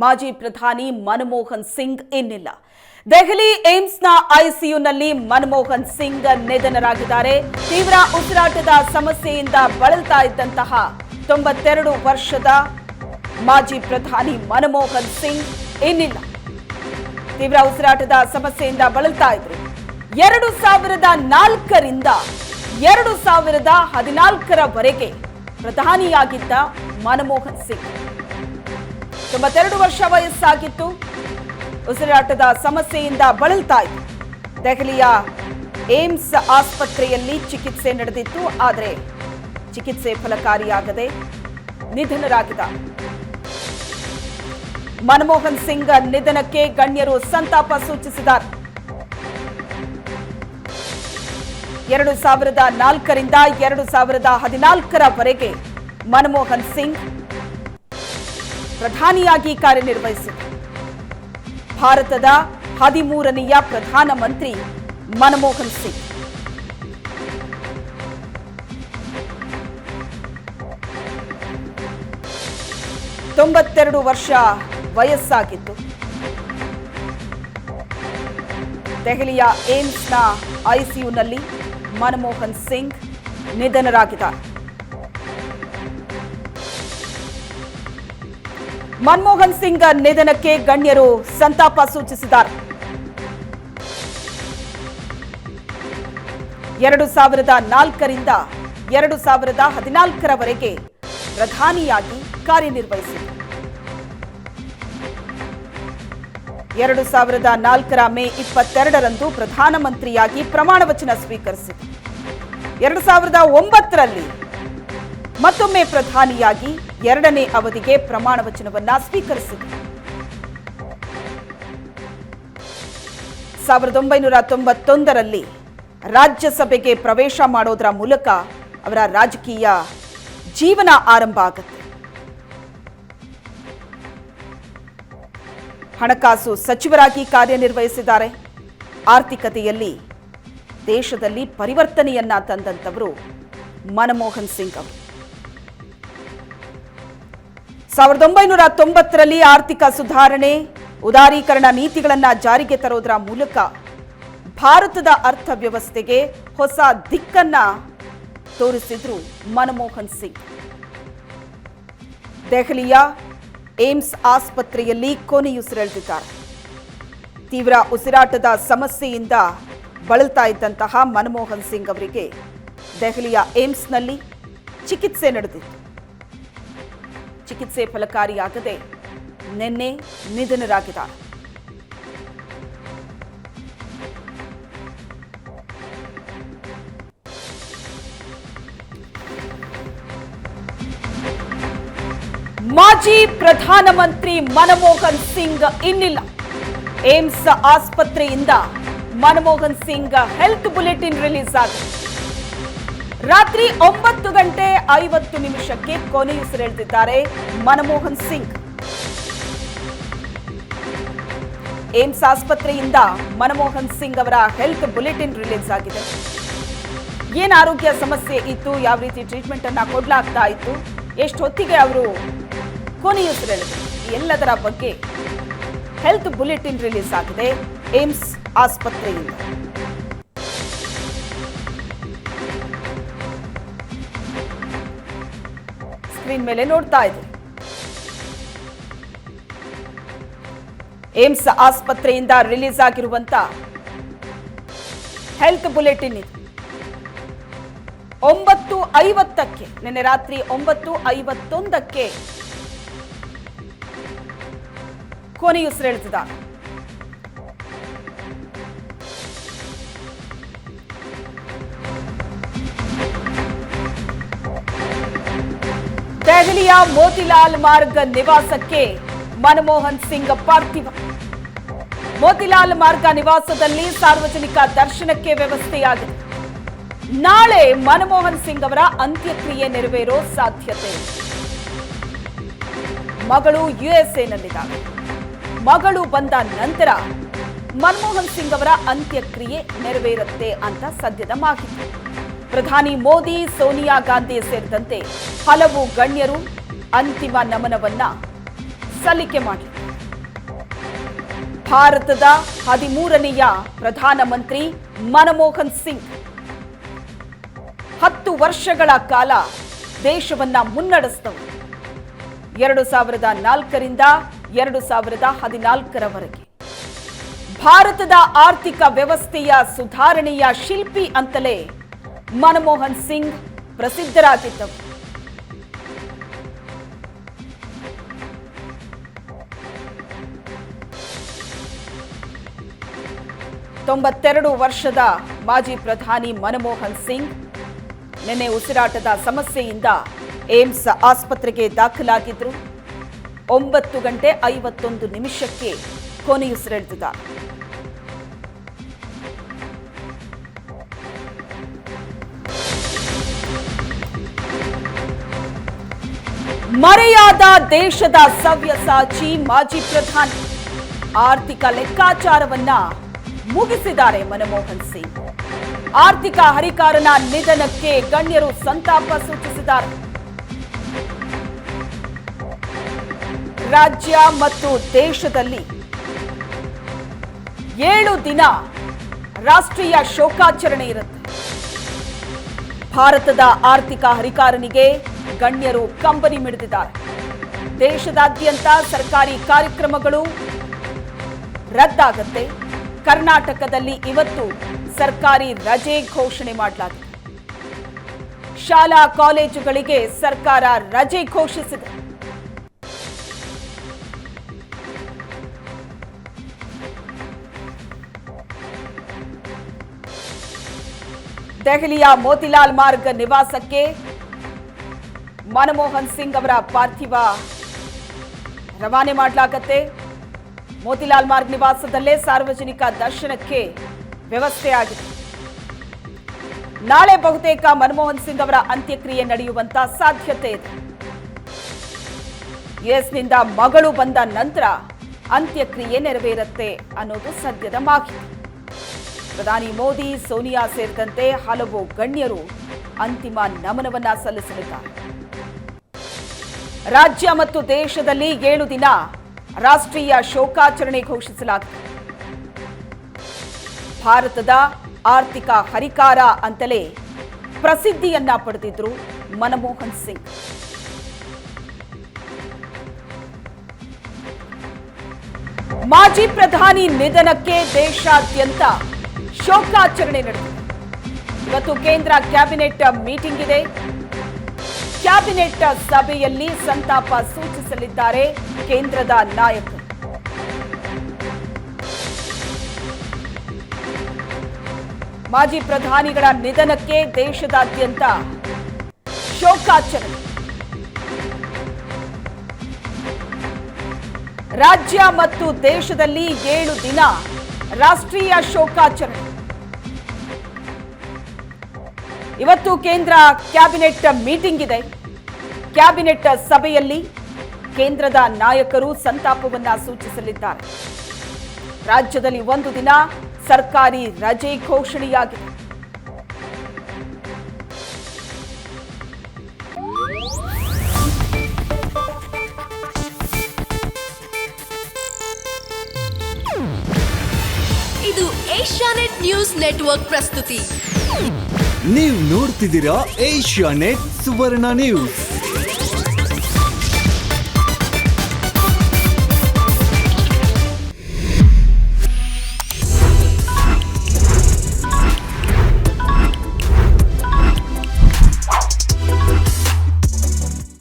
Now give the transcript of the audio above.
ಮಾಜಿ ಪ್ರಧಾನಿ ಮನಮೋಹನ್ ಸಿಂಗ್ ಇನ್ನಿಲ್ಲ. ದೆಹಲಿ ಏಮ್ಸ್ನ ಐಸಿಯುನಲ್ಲಿ ಮನಮೋಹನ್ ಸಿಂಗ್ ನಿಧನರಾಗಿದ್ದಾರೆ. ತೀವ್ರ ಉಸಿರಾಟದ ಸಮಸ್ಯೆಯಿಂದ ಬಳಲ್ತಾ ಇದ್ದಂತಹ 92 ವರ್ಷದ ಮಾಜಿ ಪ್ರಧಾನಿ ಮನಮೋಹನ್ ಸಿಂಗ್ ಇನ್ನಿಲ್ಲ. ತೀವ್ರ ಉಸಿರಾಟದ ಸಮಸ್ಯೆಯಿಂದ ಬಳಲ್ತಾ ಇದ್ರು. 2004ರಿಂದ 2014ರವರೆಗೆ ಪ್ರಧಾನಿಯಾಗಿದ್ದ ಮನಮೋಹನ್ ಸಿಂಗ್ 92 ವರ್ಷ ವಯಸ್ಸಾಗಿತ್ತು. ಉಸಿರಾಟದ ಸಮಸ್ಯೆಯಿಂದ ಬಳಲ್ತಾ ಇತ್ತು. ದೆಹಲಿಯ ಏಮ್ಸ್ ಆಸ್ಪತ್ರೆಯಲ್ಲಿ ಚಿಕಿತ್ಸೆ ನಡೆದಿತ್ತು. ಆದರೆ ಚಿಕಿತ್ಸೆ ಫಲಕಾರಿಯಾಗದೆ ನಿಧನರಾಗಿದ್ದ ಮನಮೋಹನ್ ಸಿಂಗ್ ನಿಧನಕ್ಕೆ ಗಣ್ಯರು ಸಂತಾಪ ಸೂಚಿಸಿದ್ದಾರೆ. 2004ರಿಂದ 2014ರವರೆಗೆ ಮನಮೋಹನ್ ಸಿಂಗ್ ಪ್ರಧಾನಿಯಾಗಿ ಕಾರ್ಯನಿರ್ವಹಿಸಿದರು. ಭಾರತದ 13ನೆಯ ಪ್ರಧಾನಮಂತ್ರಿ ಮನಮೋಹನ್ ಸಿಂಗ್. ವರ್ಷ ವಯಸ್ಸಾಗಿತ್ತು. ದೆಹಲಿಯ ಏಮ್ಸ್ನ ಐಸಿಯುನಲ್ಲಿ ಮನಮೋಹನ್ ಸಿಂಗ್ ನಿಧನರಾಗಿದ್ದಾರೆ. ಮನಮೋಹನ್ ಸಿಂಗ್ ನಿಧನಕ್ಕೆ ಗಣ್ಯರು ಸಂತಾಪ ಸೂಚಿಸಿದ್ದಾರೆ. 2004ರಿಂದ 2014ರವರೆಗೆ ಪ್ರಧಾನಿಯಾಗಿ ಕಾರ್ಯನಿರ್ವಹಿಸಿದರು. 2004ರ ಮೇ 22ರಂದು ಪ್ರಧಾನಮಂತ್ರಿಯಾಗಿ ಪ್ರಮಾಣ ವಚನ ಸ್ವೀಕರಿಸಿದರು. 2009ರಲ್ಲಿ ಮತ್ತೊಮ್ಮೆ ಪ್ರಧಾನಿಯಾಗಿ 2ನೇ ಅವಧಿಗೆ ಪ್ರಮಾಣ ವಚನವನ್ನ ಸ್ವೀಕರಿಸಿದರು. 1991ರಲ್ಲಿ ರಾಜ್ಯಸಭೆಗೆ ಪ್ರವೇಶ ಮಾಡೋದರ ಮೂಲಕ ಅವರ ರಾಜಕೀಯ ಜೀವನ ಆರಂಭ ಆಗುತ್ತೆ. ಹಣಕಾಸು ಸಚಿವರಾಗಿ ಕಾರ್ಯನಿರ್ವಹಿಸಿದ್ದಾರೆ. ಆರ್ಥಿಕತೆಯಲ್ಲಿ ದೇಶದಲ್ಲಿ ಪರಿವರ್ತನೆಯನ್ನ ತಂದಂತವರು ಮನಮೋಹನ್ ಸಿಂಗ್ ಅವರು. 1990ರಲ್ಲಿ ಆರ್ಥಿಕ ಸುಧಾರಣೆ, ಉದಾರೀಕರಣ ನೀತಿಗಳನ್ನ ಜಾರಿಗೆ ತರೋದರ ಮೂಲಕ ಭಾರತದ ಅರ್ಥವ್ಯವಸ್ಥೆಗೆ ಹೊಸ ದಿಕ್ಕನ್ನ ತೋರಿಸಿದ್ರು ಮನಮೋಹನ್ ಸಿಂಗ್. ದೆಹಲಿಯ ಏಮ್ಸ್ ಆಸ್ಪತ್ರೆಯಲ್ಲಿ ಕೊನೆಯುಸಿರೆಳೆದಿದ್ದಾರೆ. ತೀವ್ರ ಉಸಿರಾಟದ ಸಮಸ್ಯೆಯಿಂದ ಬಳಲ್ತಾ ಇದ್ದಂತಹ ಮನಮೋಹನ್ ಸಿಂಗ್ ಅವರಿಗೆ ದೆಹಲಿಯ ಏಮ್ಸ್ನಲ್ಲಿ ಚಿಕಿತ್ಸೆ ನಡೆದಿತ್ತು. ಚಿಕಿತ್ಸೆ ಫಲಕಾರಿಯಾಗದೆ ನಿನ್ನೆ ನಿಧನರಾಗಿದ್ದಾರೆ. ಮಾಜಿ ಪ್ರಧಾನಮಂತ್ರಿ ಮನಮೋಹನ್ ಸಿಂಗ್ ಇನ್ನಿಲ್ಲ. ಏಮ್ಸ್ ಆಸ್ಪತ್ರೆಯಿಂದ Manmohan Singh health bulletin release ಆಗಿದೆ. ರಾತ್ರಿ 9:50 ಕೊನೆಯುಸಿರೆಳೆದಿದ್ದಾರೆ ಮನಮೋಹನ್ ಸಿಂಗ್. ಏಮ್ಸ್ ಆಸ್ಪತ್ರೆಯಿಂದ ಮನಮೋಹನ್ ಸಿಂಗ್ ಅವರ ಹೆಲ್ತ್ ಬುಲೆಟಿನ್ ರಿಲೀಸ್ ಆಗಿದೆ. ಏನು ಆರೋಗ್ಯ ಸಮಸ್ಯೆ ಇತ್ತು, ಯಾವ ರೀತಿ ಟ್ರೀಟ್ಮೆಂಟ್ ಅನ್ನ ಕೊಡಲಾಗ್ತಾ ಇತ್ತು, ಎಷ್ಟು ಹೊತ್ತಿಗೆ ಅವರು ಕೊನೆಯುಸಿರೆಳೆದರು, ಎಲ್ಲದರ ಬಗ್ಗೆ ಹೆಲ್ತ್ ಬುಲೆಟಿನ್ ರಿಲೀಸ್ ಆಗಿದೆ ಏಮ್ಸ್ ಆಸ್ಪತ್ರೆಯಿಂದ. ಸ್ಕ್ರೀನ್ ಮೇಲೆ ನೋಡ್ತಾ ಇದೆ. ಏಮ್ಸ್ ಆಸ್ಪತ್ರೆಯಿಂದ ರಿಲೀಸ್ ಆಗಿರುವಂತ ಹೆಲ್ತ್ ಬುಲೆಟಿನ್ ಇದು. 9:50 ನಿನ್ನೆ ರಾತ್ರಿ 9:51 ಕೊನೆಯುಸಿರೆಳೆದಿದ್ದಾರೆ. ದೆಹಲಿಯ ಮೋತಿಲಾಲ್ ಮಾರ್ಗ್ ನಿವಾಸಕ್ಕೆ ಮನಮೋಹನ್ ಸಿಂಗ್ ಪಾರ್ಥಿವ. ಮೋತಿಲಾಲ್ ಮಾರ್ಗ ನಿವಾಸದಲ್ಲಿ ಸಾರ್ವಜನಿಕ ದರ್ಶನಕ್ಕೆ ವ್ಯವಸ್ಥೆಯಾಗಿದೆ. ನಾಳೆ ಮನಮೋಹನ್ ಸಿಂಗ್ ಅವರ ಅಂತ್ಯಕ್ರಿಯೆ ನೆರವೇರೋ ಸಾಧ್ಯತೆ. ಮಗಳು ಯುಎಸ್ಎನಲ್ಲಿದ್ದಾರೆ. ಮಗಳು ಬಂದ ನಂತರ ಮನಮೋಹನ್ ಸಿಂಗ್ ಅವರ ಅಂತ್ಯಕ್ರಿಯೆ ನೆರವೇರುತ್ತೆ ಅಂತ ಸದ್ಯದ ಮಾಹಿತಿ. ಪ್ರಧಾನಿ ಮೋದಿ, ಸೋನಿಯಾ ಗಾಂಧಿ ಸೇರಿದಂತೆ ಹಲವು ಗಣ್ಯರು ಅಂತಿಮ ನಮನವನ್ನ ಸಲ್ಲಿಕೆ ಮಾಡಿದರು. ಭಾರತದ 13ನೇಯ ಪ್ರಧಾನಮಂತ್ರಿ ಮನಮೋಹನ್ ಸಿಂಗ್ 10 ವರ್ಷಗಳ ಕಾಲ ದೇಶವನ್ನ ಮುನ್ನಡೆಸಿದವರು. 2004ರಿಂದ 2014ರವರೆಗೆ ಭಾರತದ ಆರ್ಥಿಕ ವ್ಯವಸ್ಥೆಯ ಸುಧಾರಣೆಯ ಶಿಲ್ಪಿ ಅಂತಲೇ ಮನಮೋಹನ್ ಸಿಂಗ್ ಪ್ರಸಿದ್ಧರಾಗಿದ್ದವರು. ತೊಂಬತ್ತೆರಡು ವರ್ಷದ ಮಾಜಿ ಪ್ರಧಾನಿ ಮನಮೋಹನ್ ಸಿಂಗ್ ನಿನ್ನೆ ಉಸಿರಾಟದ ಸಮಸ್ಯೆಯಿಂದ ಏಮ್ಸ್ ಆಸ್ಪತ್ರೆಗೆ ದಾಖಲಾಗಿದ್ರು. 9:51 ಕೊನೆಯುಸಿರೆಳೆದಿದ್ದಾರೆ. ಮರೆಯಾದ ದೇಶದ ಸವ್ಯಸಾಚಿ ಮಾಜಿ ಪ್ರಧಾನಿ. ಆರ್ಥಿಕ ಲೆಕ್ಕಾಚಾರವನ್ನ ಮುಗಿಸಿದ್ದಾರೆ ಮನಮೋಹನ್ ಸಿಂಗ್. ಆರ್ಥಿಕ ಹರಿಕಾರನ ನಿಧನಕ್ಕೆ ಗಣ್ಯರು ಸಂತಾಪ ಸೂಚಿಸಿದ್ದಾರೆ. ರಾಜ್ಯ ಮತ್ತು ದೇಶದಲ್ಲಿ 7 ದಿನ ರಾಷ್ಟ್ರೀಯ ಶೋಕಾಚರಣೆ ಇರುತ್ತೆ. ಭಾರತದ ಆರ್ಥಿಕ ಹರಿಕಾರನಿಗೆ ಗಣ್ಯರು ಕಂಬನಿ ಮಿಡಿದಿದ್ದಾರೆ. ದೇಶದಾದ್ಯಂತ ಸರ್ಕಾರಿ ಕಾರ್ಯಕ್ರಮಗಳು ರದ್ದಾಗುತ್ತೆ. ಕರ್ನಾಟಕದಲ್ಲಿ ಇವತ್ತು ಸರ್ಕಾರಿ ರಜೆ ಘೋಷಣೆ ಮಾಡಲಾಗಿದೆ. ಶಾಲಾ ಕಾಲೇಜುಗಳಿಗೆ ಸರ್ಕಾರ ರಜೆ ಘೋಷಿಸಿದೆ. ದೆಹಲಿಯ ಮೋತಿಲಾಲ್ ಮಾರ್ಗ್ ನಿವಾಸಕ್ಕೆ ಮನಮೋಹನ್ ಸಿಂಗ್ ಅವರ ಪಾರ್ಥಿವ ರವಾನೆ ಮಾಡಲಾಗುತ್ತೆ. ಮೋತಿಲಾಲ್ ಮಾರ್ಗ್ ನಿವಾಸದಲ್ಲೇ ಸಾರ್ವಜನಿಕ ದರ್ಶನಕ್ಕೆ ವ್ಯವಸ್ಥೆ ಆಗಿದೆ. ನಾಳೆ ಬಹುತೇಕ ಮನಮೋಹನ್ ಸಿಂಗ್ ಅವರ ಅಂತ್ಯಕ್ರಿಯೆ ನಡೆಯುವಂತ ಸಾಧ್ಯತೆ ಇದೆ. ಯುಎಸ್ನಿಂದ ಮಗಳು ಬಂದ ನಂತರ ಅಂತ್ಯಕ್ರಿಯೆ ನೆರವೇರುತ್ತೆ ಅನ್ನೋದು ಸದ್ಯದ ಮಾಹಿತಿ. ಪ್ರಧಾನಿ ಮೋದಿ, ಸೋನಿಯಾ ಸೇರಿದಂತೆ ಹಲವು ಗಣ್ಯರು ಅಂತಿಮ ನಮನವನ್ನ ಸಲ್ಲಿಸಲಿದ್ದಾರೆ. ರಾಜ್ಯ ಮತ್ತು ದೇಶದಲ್ಲಿ 7 ದಿನ ರಾಷ್ಟ್ರೀಯ ಶೋಕಾಚರಣೆ ಘೋಷಿಸಲಾಗಿದೆ. ಭಾರತದ ಆರ್ಥಿಕ ಹರಿಕಾರ ಅಂತಲೇ ಪ್ರಸಿದ್ಧಿಯನ್ನ ಪಡೆದಿದ್ರು ಮನಮೋಹನ್ ಸಿಂಗ್. ಮಾಜಿ ಪ್ರಧಾನಿ ನಿಧನಕ್ಕೆ ದೇಶಾದ್ಯಂತ ಶೋಕಾಚರಣೆ ನಡೆದಿದೆ. ಇವತ್ತು ಕೇಂದ್ರ ಕ್ಯಾಬಿನೆಟ್ ಮೀಟಿಂಗ್ ಇದೆ. ಕ್ಯಾಬಿನೆಟ್ ಸಭೆಯಲ್ಲಿ ಸಂತಾಪ ಸೂಚಿಸಲಿದ್ದಾರೆ ಕೇಂದ್ರದ ನಾಯಕರು. ಮಾಜಿ ಪ್ರಧಾನಿಗಳ ನಿಧನಕ್ಕೆ ದೇಶದಾದ್ಯಂತ ಶೋಕಾಚರಣೆ. ರಾಜ್ಯ ಮತ್ತು ದೇಶದಲ್ಲಿ 7 ದಿನ ರಾಷ್ಟ್ರೀಯ ಶೋಕಾಚರಣೆ. ಇವತ್ತು ಕೇಂದ್ರ ಕ್ಯಾಬಿನೆಟ್ ಮೀಟಿಂಗ್ ಇದೆ. ಕ್ಯಾಬಿನೆಟ್ ಸಭೆಯಲ್ಲಿ ಕೇಂದ್ರದ ನಾಯಕರು ಸಂತಾಪವನ್ನ ಸೂಚಿಸಲಿದ್ದಾರೆ. ರಾಜ್ಯದಲ್ಲಿ 1 ದಿನ ಸರ್ಕಾರಿ ರಜೆ ಘೋಷಣೆಯಾಗಿದೆ. ಇದು ಏಷ್ಯಾನೆಟ್ ನ್ಯೂಸ್ ನೆಟ್ವರ್ಕ್ ಪ್ರಸ್ತುತಿ. ನೀವು ನೋಡ್ತಿದ್ದೀರಾ ಏಷ್ಯಾನೆಟ್ ಸುವರ್ಣ ನ್ಯೂಸ್.